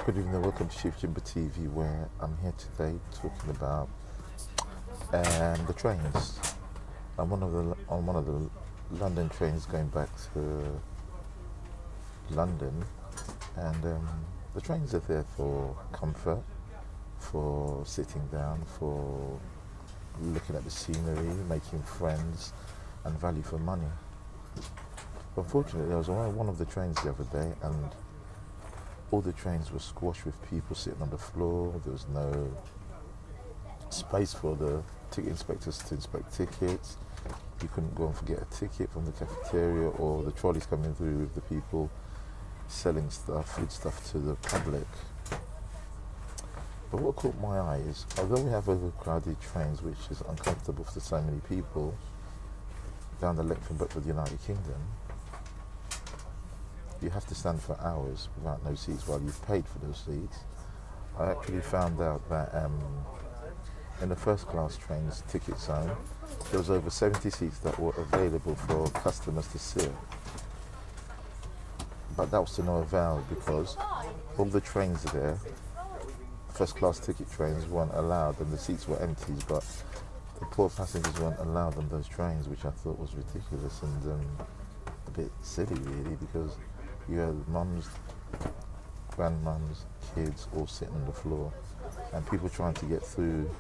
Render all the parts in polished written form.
Good evening, welcome to Shortchanged TV, where I'm here today talking about the trains. I'm on one of the London trains going back to London, and the trains are there for comfort, for sitting down, for looking at the scenery, making friends, and value for money. Unfortunately, I was on one of the trains the other day, and all the trains were squashed with people sitting on the floor. There was no space for the ticket inspectors to inspect tickets. You couldn't go and forget a ticket from the cafeteria, or the trolleys coming through with the people selling stuff, food stuff to the public. But what caught my eye is, although we have overcrowded trains, which is uncomfortable for so many people down the length and breadth of the United Kingdom, you have to stand for hours without no seats while you've paid for those seats. I actually found out that in the first class train's ticket zone, there was over 70 seats that were available for customers to sit. But that was to no avail, because all the trains there, first class ticket trains, weren't allowed, and the seats were empty, but the poor passengers weren't allowed on those trains, which I thought was ridiculous and a bit silly really, because you had mums, grandmums, kids all sitting on the floor, and people trying to get through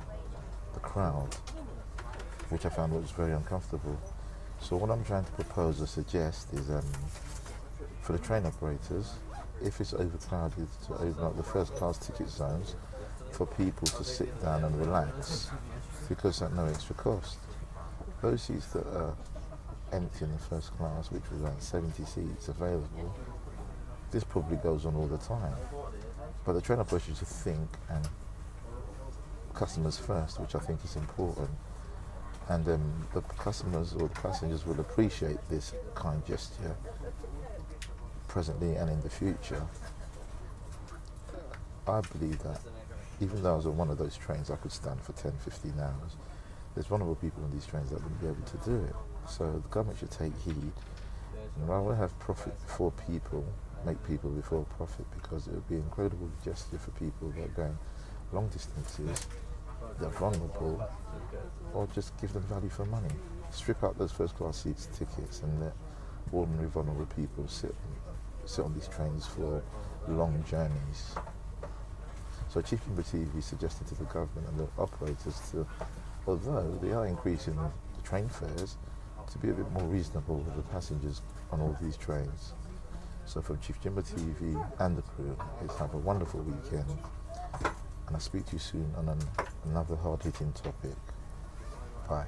the crowd, which I found was very uncomfortable. So what I'm trying to propose or suggest is, for the train operators, if it's overcrowded, to open up the first class ticket zones for people to sit down and relax, because at no extra cost. Those seats that are empty in the first class, which was around 70 seats available, this probably goes on all the time. But the train operators should think and customers first, which I think is important. And the customers or the passengers will appreciate this kind gesture presently and in the future. I believe that even though I was on one of those trains, I could stand for 10, 15 hours. There's vulnerable people on these trains that wouldn't be able to do it. So the government should take heed. And rather than have profit before people, make people before profit, because it would be an incredible gesture for people that are going long distances, they're vulnerable, or just give them value for money. Strip out those first class seats tickets and let ordinary vulnerable people sit on these trains for long journeys. So Shortchanged TV suggested to the government and the operators to, although they are increasing the train fares, to be a bit more reasonable with the passengers on all these trains. So from Shortchanged TV and the crew, is have a wonderful weekend, and I'll speak to you soon on another hard-hitting topic. Bye.